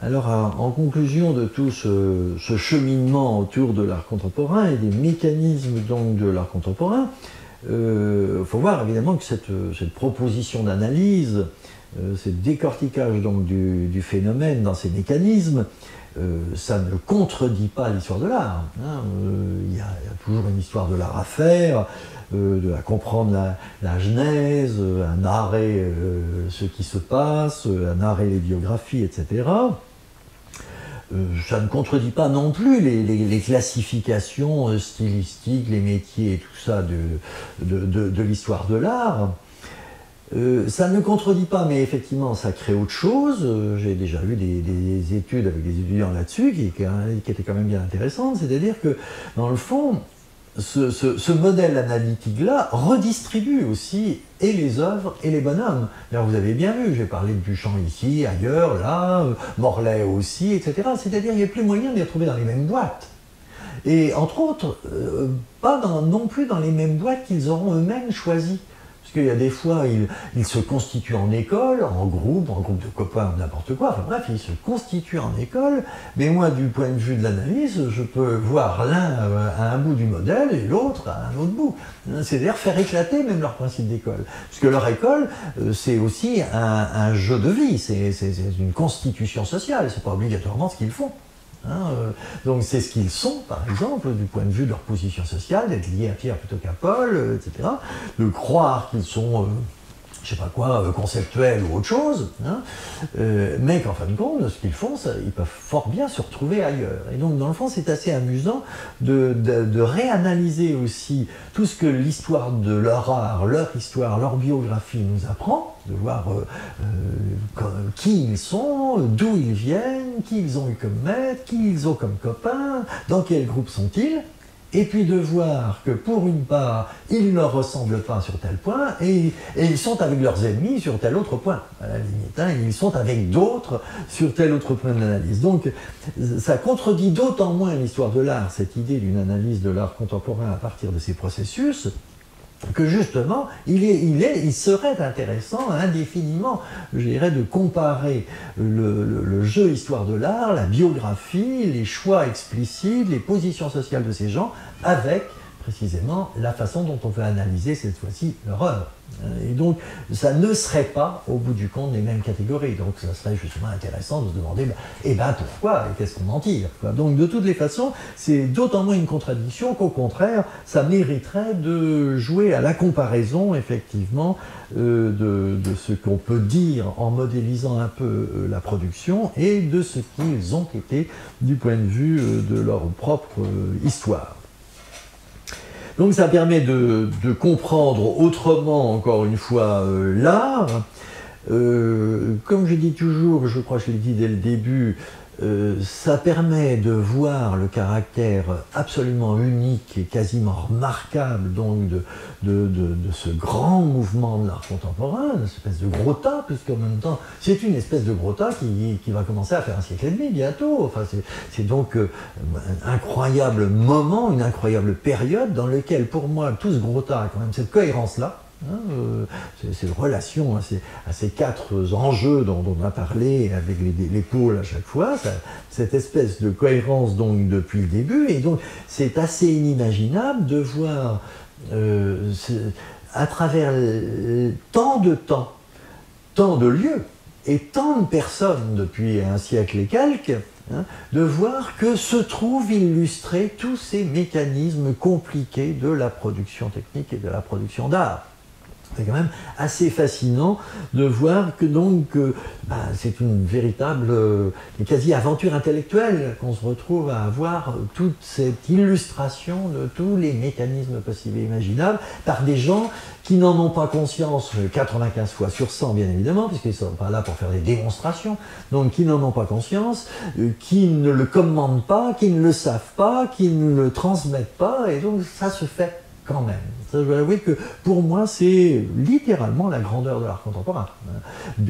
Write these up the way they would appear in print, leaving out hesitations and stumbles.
Alors, en conclusion de tout ce cheminement autour de l'art contemporain et des mécanismes donc de l'art contemporain, faut voir évidemment que cette proposition d'analyse, ce décortiquage donc du phénomène dans ses mécanismes, ça ne contredit pas l'histoire de l'art. Il y a toujours une histoire de l'art à faire, à comprendre la genèse, à narrer ce qui se passe, à narrer les biographies, etc. Ça ne contredit pas non plus les classifications stylistiques, les métiers et tout ça de l'histoire de l'art. Ça ne contredit pas, mais effectivement, ça crée autre chose. J'ai déjà vu des études avec des étudiants là-dessus qui étaient quand même bien intéressantes. C'est-à-dire que, dans le fond, ce modèle analytique-là redistribue aussi et les œuvres et les bonhommes. D'ailleurs, vous avez bien vu, j'ai parlé de Duchamp ici, ailleurs, là, Morlet aussi, etc. C'est-à-dire qu'il n'y a plus moyen de les retrouver dans les mêmes boîtes. Et entre autres, pas non plus dans les mêmes boîtes qu'ils auront eux-mêmes choisies. Parce qu'il y a des fois, ils se constituent en école, en groupe de copains, n'importe quoi, enfin bref, ils se constituent en école, mais moi, du point de vue de l'analyse, je peux voir l'un à un bout du modèle et l'autre à un autre bout. C'est-à-dire faire éclater même leur principe d'école. Parce que leur école, c'est aussi un jeu de vie, c'est une constitution sociale, c'est pas obligatoirement ce qu'ils font. Donc c'est ce qu'ils sont, par exemple, du point de vue de leur position sociale, d'être liés à Pierre plutôt qu'à Paul, etc. De croire qu'ils sont, je sais pas quoi, conceptuels ou autre chose, mais qu'en fin de compte, ce qu'ils font, ils peuvent fort bien se retrouver ailleurs. Et donc, dans le fond, c'est assez amusant de réanalyser aussi tout ce que l'histoire de leur art, leur histoire, leur biographie nous apprend, de voir qui ils sont, d'où ils viennent, qui ils ont eu comme maître, qui ils ont comme copains, dans quel groupe sont-ils, et puis de voir que pour une part, ils ne leur ressemblent pas sur tel point, et ils sont avec leurs ennemis sur tel autre point, à la limite, ils sont avec d'autres sur tel autre point de l'analyse. Donc ça contredit d'autant moins l'histoire de l'art, cette idée d'une analyse de l'art contemporain à partir de ces processus, que justement, il serait intéressant indéfiniment, je dirais, de comparer le jeu histoire de l'art, la biographie, les choix explicites, les positions sociales de ces gens, avec précisément la façon dont on veut analyser cette fois-ci leur œuvre. Et donc, ça ne serait pas, au bout du compte, les mêmes catégories. Donc, ça serait justement intéressant de se demander, pourquoi et qu'est-ce qu'on en tire, quoi. Donc, de toutes les façons, c'est d'autant moins une contradiction qu'au contraire, ça mériterait de jouer à la comparaison, effectivement, de ce qu'on peut dire en modélisant un peu la production et de ce qu'ils ont été du point de vue de leur propre histoire. Donc ça permet de comprendre autrement, encore une fois, l'art. Comme je dis toujours, je crois que je l'ai dit dès le début, ça permet de voir le caractère absolument unique et quasiment remarquable donc de ce grand mouvement de l'art contemporain, une espèce de gros tas, puisqu'en même temps c'est une espèce de gros tas qui va commencer à faire un siècle et demi bientôt. Enfin, c'est donc un incroyable moment, une incroyable période dans laquelle pour moi tout ce gros tas a quand même cette cohérence-là. Cette relation à ces quatre enjeux dont on a parlé avec les pôles à chaque fois, cette espèce de cohérence donc depuis le début, et donc c'est assez inimaginable de voir à travers tant de temps, tant de lieux et tant de personnes depuis un siècle et quelques, de voir que se trouvent illustrés tous ces mécanismes compliqués de la production technique et de la production d'art. C'est quand même assez fascinant de voir que donc c'est une véritable quasi-aventure intellectuelle qu'on se retrouve à avoir toute cette illustration de tous les mécanismes possibles et imaginables par des gens qui n'en ont pas conscience 95 fois sur 100 bien évidemment, puisqu'ils ne sont pas là pour faire des démonstrations, donc qui n'en ont pas conscience, qui ne le commandent pas, qui ne le savent pas, qui ne le transmettent pas, et donc ça se fait. quand même. Ça, je dois avouer que pour moi, c'est littéralement la grandeur de l'art contemporain.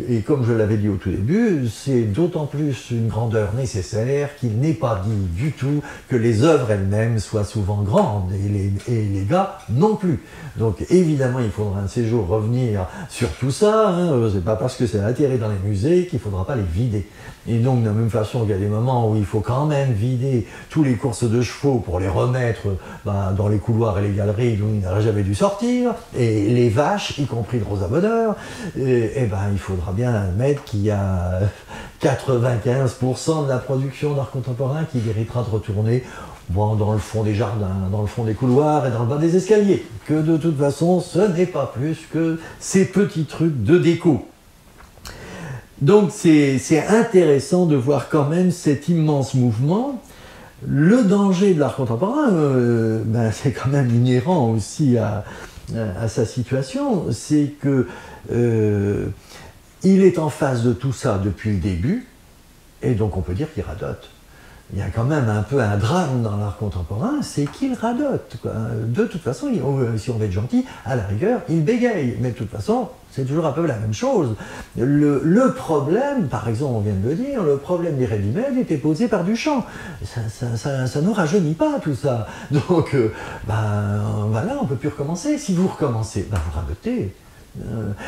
Et comme je l'avais dit au tout début, c'est d'autant plus une grandeur nécessaire qu'il n'est pas dit du tout que les œuvres elles-mêmes soient souvent grandes, et les gars non plus. Donc évidemment, il faudra un séjour revenir sur tout ça, hein. C'est pas parce que c'est atterré dans les musées qu'il ne faudra pas les vider. Et donc, de la même façon qu'il y a des moments où il faut quand même vider tous les courses de chevaux pour les remettre dans les couloirs et les galeries où ils n'auraient jamais dû sortir, et les vaches, y compris le Rosa Bonheur, il faudra bien admettre qu'il y a 95% de la production d'art contemporain qui méritera de retourner dans le fond des jardins, dans le fond des couloirs et dans le bas des escaliers. Que de toute façon, ce n'est pas plus que ces petits trucs de déco. Donc c'est intéressant de voir quand même cet immense mouvement. Le danger de l'art contemporain, c'est quand même inhérent aussi à sa situation, c'est que il est en face de tout ça depuis le début, et donc on peut dire qu'il radote. Il y a quand même un peu un drame dans l'art contemporain, c'est qu'il radote, quoi. De toute façon, si on veut être gentil, à la rigueur, il bégaye. Mais de toute façon, c'est toujours un peu la même chose. Le problème, par exemple, on vient de le dire, le problème des ready-made était posé par Duchamp. Ça ne rajeunit pas tout ça. Donc, voilà, on ne peut plus recommencer. Si vous recommencez, vous radotez.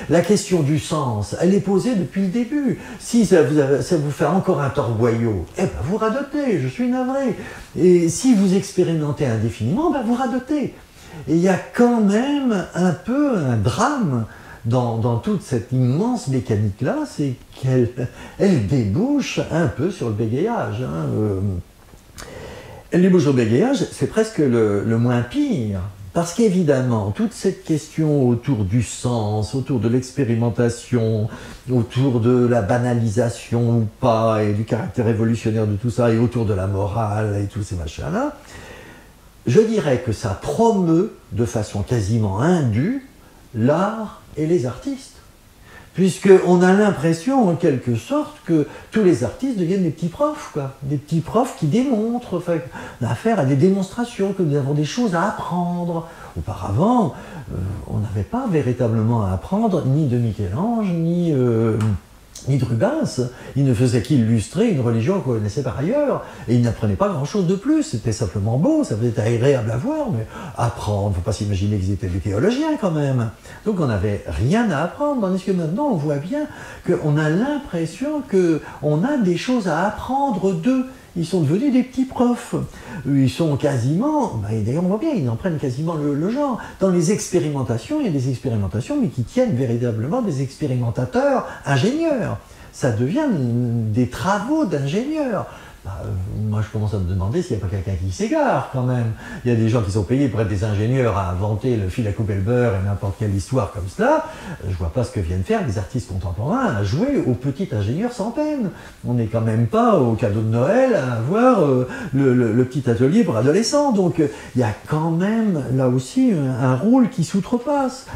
La question du sens, elle est posée depuis le début. Si ça vous fait encore un torboyau, vous radotez, je suis navré. Et si vous expérimentez indéfiniment, vous radotez. Et il y a quand même un peu un drame dans toute cette immense mécanique-là, c'est qu'elle débouche un peu sur le bégayage. Elle débouche sur le bégayage, c'est presque le moins pire. Parce qu'évidemment, toute cette question autour du sens, autour de l'expérimentation, autour de la banalisation ou pas, et du caractère révolutionnaire de tout ça, et autour de la morale et tous ces machins-là, je dirais que ça promeut de façon quasiment indue l'art et les artistes. Puisqu'on a l'impression, en quelque sorte, que tous les artistes deviennent des petits profs, quoi. Des petits profs qui démontrent, on a affaire à des démonstrations, que nous avons des choses à apprendre. Auparavant, on n'avait pas véritablement à apprendre, ni de Michel-Ange, ni de Rubens. Il ne faisait qu'illustrer une religion qu'on connaissait par ailleurs, et il n'apprenait pas grand-chose de plus. C'était simplement beau, ça faisait agréable à voir, mais apprendre, il ne faut pas s'imaginer qu'ils étaient des théologiens quand même. Donc on n'avait rien à apprendre, tandis que maintenant on voit bien qu'on a l'impression qu'on a des choses à apprendre d'eux. Ils sont devenus des petits profs. Ils sont quasiment, et d'ailleurs on voit bien, ils en prennent quasiment le genre. Dans les expérimentations, il y a des expérimentations, mais qui tiennent véritablement des expérimentateurs ingénieurs. Ça devient des travaux d'ingénieurs. Moi, je commence à me demander s'il n'y a pas quelqu'un qui s'égare, quand même. Il y a des gens qui sont payés pour être des ingénieurs à inventer le fil à couper le beurre et n'importe quelle histoire comme cela. Je ne vois pas ce que viennent faire les artistes contemporains à jouer au petit ingénieur sans peine. On n'est quand même pas au cadeau de Noël à avoir le petit atelier pour adolescents. Donc, il y a quand même, là aussi, un rôle qui s'outrepasse.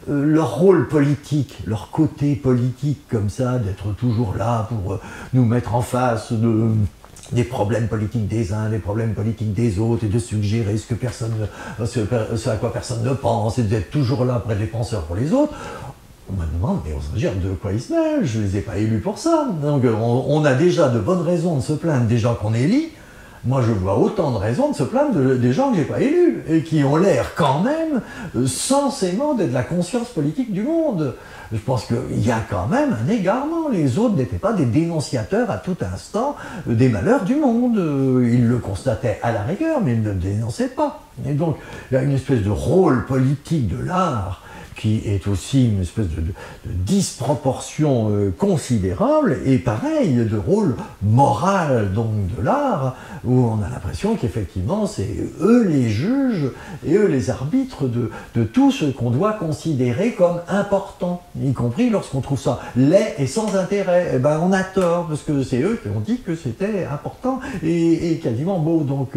Leur rôle politique, leur côté politique comme ça, d'être toujours là pour nous mettre en face des problèmes politiques des uns, des problèmes politiques des autres, et de suggérer ce à quoi personne ne pense, et d'être toujours là près des penseurs pour les autres. On me demande, mais on se dit de quoi ils se mêlent, je ne les ai pas élus pour ça. Donc on a déjà de bonnes raisons de se plaindre des gens qu'on élit. Moi, je vois autant de raisons de se plaindre des gens que je n'ai pas élus, et qui ont l'air quand même censément d'être la conscience politique du monde. Je pense qu'il y a quand même un égarement. Les autres n'étaient pas des dénonciateurs à tout instant des malheurs du monde. Ils le constataient à la rigueur, mais ils ne le dénonçaient pas. Et donc, il y a une espèce de rôle politique de l'art qui est aussi une espèce de disproportion considérable, et pareil, de rôle moral donc de l'art, où on a l'impression qu'effectivement c'est eux les juges et eux les arbitres de tout ce qu'on doit considérer comme important, y compris lorsqu'on trouve ça laid et sans intérêt. On a tort, parce que c'est eux qui ont dit que c'était important et quasiment beau, donc,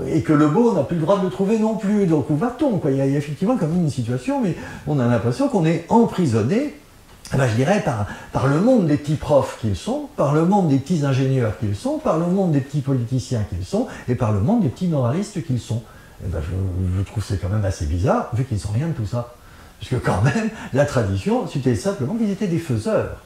et que le beau n'a plus le droit de le trouver non plus. Donc où va-t-on, quoi? Il y a effectivement quand même une situation, mais on a l'impression qu'on est emprisonné, je dirais, par le monde des petits profs qu'ils sont, par le monde des petits ingénieurs qu'ils sont, par le monde des petits politiciens qu'ils sont, et par le monde des petits moralistes qu'ils sont. Eh ben, je trouve que c'est quand même assez bizarre, vu qu'ils ne sont rien de tout ça. Parce que quand même, la tradition, c'était simplement qu'ils étaient des faiseurs.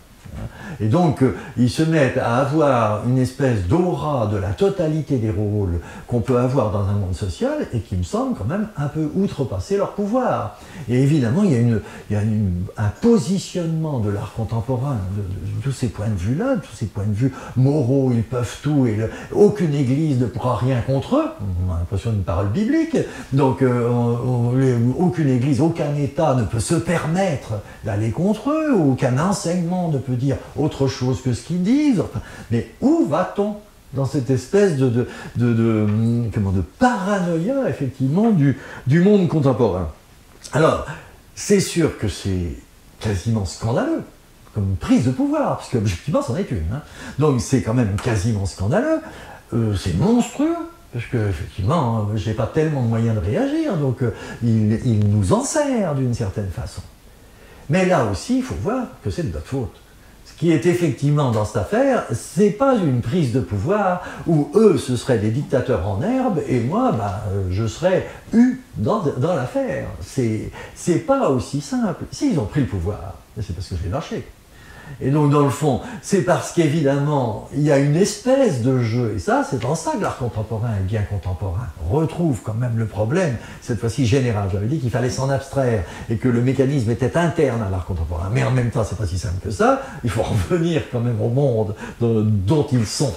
Et donc, ils se mettent à avoir une espèce d'aura de la totalité des rôles qu'on peut avoir dans un monde social et qui me semble quand même un peu outrepasser leur pouvoir. Et évidemment, il y a un positionnement de l'art contemporain, de tous ces points de vue-là, de tous ces points de vue moraux, ils peuvent tout, et aucune église ne pourra rien contre eux. On a l'impression d'une parole biblique. Donc, aucune église, aucun État ne peut se permettre d'aller contre eux, aucun enseignement ne peut dire autre chose que ce qu'ils disent. Enfin, mais où va-t-on dans cette espèce de paranoïa, effectivement, du monde contemporain? Alors, c'est sûr que c'est quasiment scandaleux, comme prise de pouvoir, parce qu'objectivement, c'en est une. Hein. Donc, c'est quand même quasiment scandaleux, c'est monstrueux, parce qu'effectivement, je n'ai pas tellement de moyens de réagir, donc il nous en sert d'une certaine façon. Mais là aussi, il faut voir que c'est de notre faute. Ce qui est effectivement dans cette affaire, c'est pas une prise de pouvoir où eux, ce seraient des dictateurs en herbe et moi, je serais eu dans l'affaire. C'est pas aussi simple. S'ils ont pris le pouvoir, c'est parce que je l'ai lâché. Et donc, dans le fond, c'est parce qu'évidemment, il y a une espèce de jeu, et ça, c'est en ça que l'art contemporain est bien contemporain. On retrouve quand même le problème, cette fois-ci général. J'avais dit qu'il fallait s'en abstraire, et que le mécanisme était interne à l'art contemporain. Mais en même temps, c'est pas si simple que ça. Il faut revenir quand même au monde dont ils sont,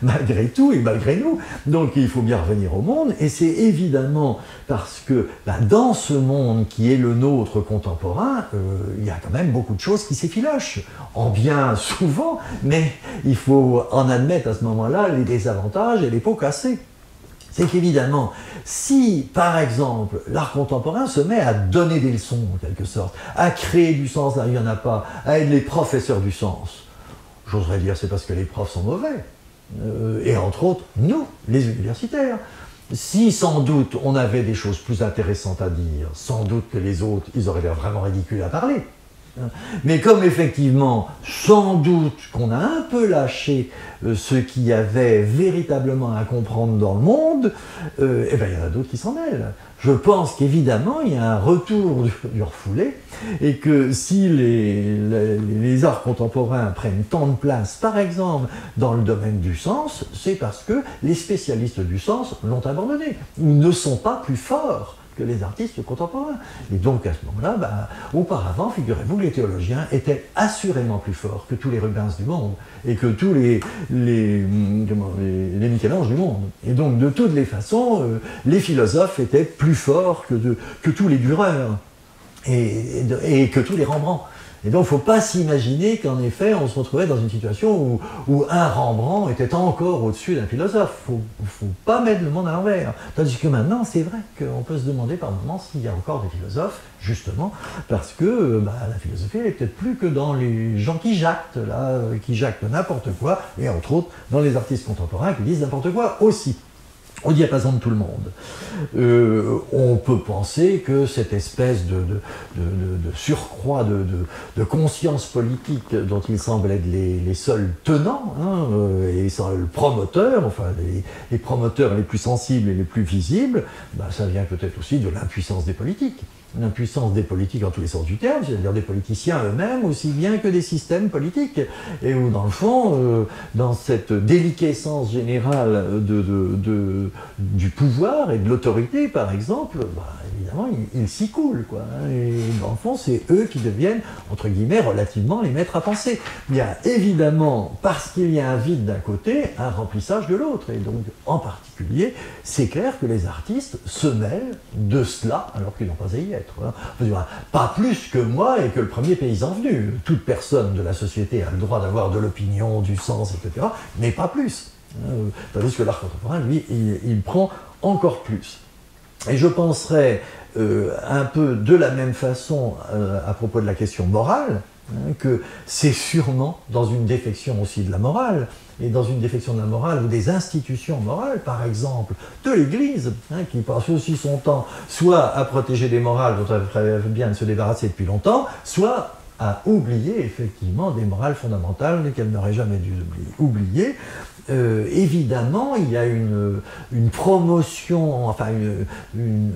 malgré tout et malgré nous. Donc, il faut bien revenir au monde, et c'est évidemment parce que dans ce monde qui est le nôtre contemporain, il y a quand même beaucoup de choses qui s'effilochent. En bien souvent, mais il faut en admettre à ce moment-là les désavantages et les pots cassés. C'est qu'évidemment, si par exemple l'art contemporain se met à donner des leçons en quelque sorte, à créer du sens là où il n'y en a pas, à être les professeurs du sens, j'oserais dire c'est parce que les profs sont mauvais, et entre autres nous, les universitaires. Si sans doute on avait des choses plus intéressantes à dire, sans doute que les autres, ils auraient l'air vraiment ridicules à parler. Mais comme effectivement, sans doute qu'on a un peu lâché ce qu'il y avait véritablement à comprendre dans le monde, il y en a d'autres qui s'en mêlent. Je pense qu'évidemment, il y a un retour du refoulé, et que si les arts contemporains prennent tant de place, par exemple, dans le domaine du sens, c'est parce que les spécialistes du sens l'ont abandonné, ou ne sont pas plus forts que les artistes contemporains. Et donc à ce moment-là, auparavant, figurez-vous, les théologiens étaient assurément plus forts que tous les Rubens du monde et que tous les Michel-Ange du monde. Et donc de toutes les façons, les philosophes étaient plus forts que tous les Dürer et que tous les Rembrandt. Et donc, il ne faut pas s'imaginer qu'en effet, on se retrouvait dans une situation où un Rembrandt était encore au-dessus d'un philosophe. Il ne faut pas mettre le monde à l'envers. Tandis que maintenant, c'est vrai qu'on peut se demander par moments s'il y a encore des philosophes, justement, parce que la philosophie, elle est peut-être plus que dans les gens qui jactent n'importe quoi, et entre autres, dans les artistes contemporains qui disent n'importe quoi aussi. Au diapason de tout le monde. On peut penser que cette espèce de surcroît de conscience politique dont ils semblent être les seuls tenants, et les seuls promoteurs, enfin les promoteurs les plus sensibles et les plus visibles, ça vient peut-être aussi de l'impuissance des politiques. L'impuissance des politiques en tous les sens du terme, c'est-à-dire des politiciens eux-mêmes, aussi bien que des systèmes politiques. Et où, dans le fond, dans cette déliquescence générale du pouvoir et de l'autorité, par exemple, évidemment, ils s'y coulent, quoi. Et dans le fond, c'est eux qui deviennent, entre guillemets, relativement les maîtres à penser. Il y a évidemment, parce qu'il y a un vide d'un côté, un remplissage de l'autre. Et donc, en particulier, c'est clair que les artistes se mêlent de cela, alors qu'ils n'ont pas à y être. Pas plus que moi et que le premier paysan venu. Toute personne de la société a le droit d'avoir de l'opinion, du sens, etc., mais pas plus. Tandis que l'art contemporain, lui, il prend encore plus. Et je penserais un peu de la même façon à propos de la question morale, que c'est sûrement dans une défection aussi de la morale, et dans une défection de la morale ou des institutions morales, par exemple de l'Église, qui passe aussi son temps soit à protéger des morales dont elle ferait bien de se débarrasser depuis longtemps, soit à oublier effectivement des morales fondamentales qu'elle n'aurait jamais dû oublier. Évidemment, il y a une promotion, enfin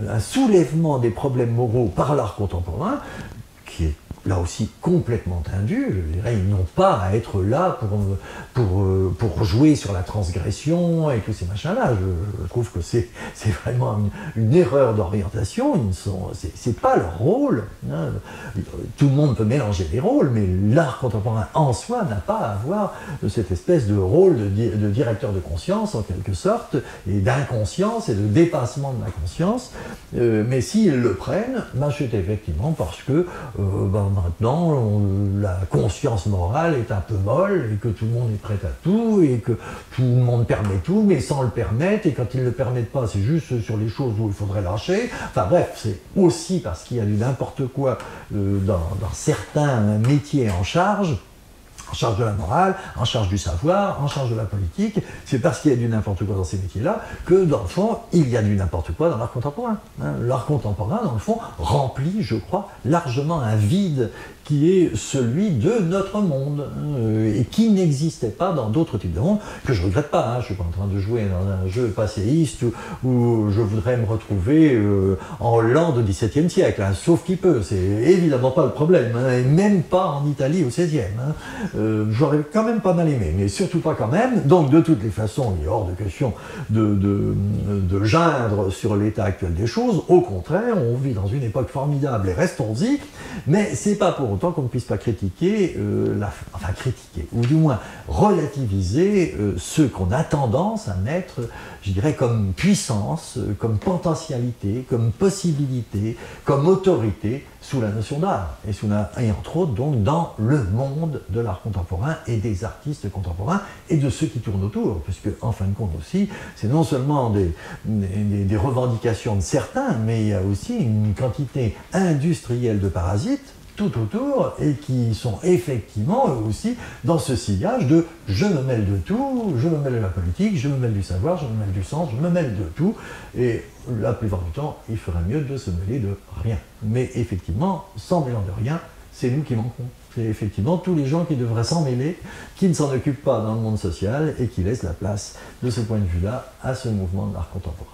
un soulèvement des problèmes moraux par l'art contemporain qui est là aussi complètement indu. Je dirais, ils n'ont pas à être là pour jouer sur la transgression et tous ces machins-là. Je trouve que c'est vraiment une erreur d'orientation. C'est pas leur rôle. Hein. Tout le monde peut mélanger les rôles, mais l'art contemporain en soi n'a pas à avoir cette espèce de rôle de directeur de conscience, en quelque sorte, et d'inconscience et de dépassement de la conscience. Mais s'ils le prennent, c'est effectivement parce que maintenant, la conscience morale est un peu molle et que tout le monde est prêt à tout et que tout le monde permet tout, mais sans le permettre, et quand ils ne le permettent pas, c'est juste sur les choses où il faudrait lâcher. Enfin bref, c'est aussi parce qu'il y a du n'importe quoi dans certains métiers en charge de la morale, en charge du savoir, en charge de la politique. C'est parce qu'il y a du n'importe quoi dans ces métiers-là que, dans le fond, il y a du n'importe quoi dans l'art contemporain. Hein. L'art contemporain, dans le fond, remplit, je crois, largement un vide qui est celui de notre monde, et qui n'existait pas dans d'autres types de mondes, que je ne regrette pas. Hein. Je ne suis pas en train de jouer dans un jeu passéiste où je voudrais me retrouver en Hollande au XVIIe siècle, hein, sauf qu'il peut. C'est évidemment pas le problème, hein, et même pas en Italie au XVIe. Hein. J'aurais quand même pas mal aimé, mais surtout pas quand même. Donc de toutes les façons, il est hors de question de geindre sur l'état actuel des choses. Au contraire, on vit dans une époque formidable et restons-y, mais c'est pas pour autant qu'on ne puisse pas critiquer, critiquer, ou du moins relativiser ce qu'on a tendance à mettre, je dirais, comme puissance, comme potentialité, comme possibilité, comme autorité sous la notion d'art, et entre autres donc dans le monde de l'art contemporain et des artistes contemporains et de ceux qui tournent autour, puisque en fin de compte aussi, c'est non seulement des revendications de certains, mais il y a aussi une quantité industrielle de parasites tout autour, et qui sont effectivement eux aussi dans ce sillage de je me mêle de tout, je me mêle de la politique, je me mêle du savoir, je me mêle du sens, je me mêle de tout, et la plupart du temps, il ferait mieux de se mêler de rien. Mais effectivement, sans mêlant de rien, c'est nous qui manquons. C'est effectivement tous les gens qui devraient s'en mêler, qui ne s'en occupent pas dans le monde social et qui laissent la place, de ce point de vue-là, à ce mouvement de l'art contemporain.